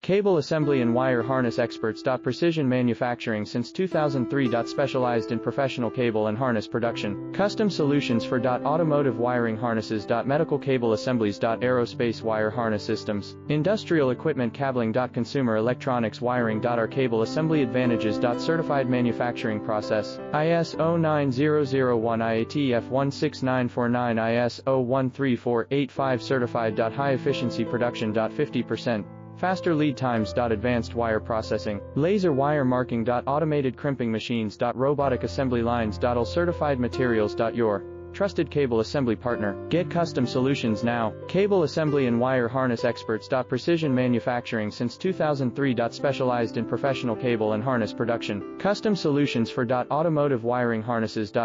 Cable assembly and wire harness experts. Precision manufacturing since 2003. Specialized in professional cable and harness production. Custom solutions for automotive wiring harnesses. Medical cable assemblies. Aerospace wire harness systems. Industrial equipment cabling. Consumer electronics wiring. Our cable assembly advantages. Certified manufacturing process. ISO 9001 IATF 16949 ISO 13485 certified. High efficiency production. 50%. Faster lead times. Advanced wire processing. Laser wire marking. Automated crimping machines. Robotic assembly lines. All certified materials. Your trusted cable assembly partner. Get custom solutions now. Cable assembly and wire harness experts. Precision manufacturing since 2003. Specialized in professional cable and harness production. Custom solutions for automotive wiring harnesses.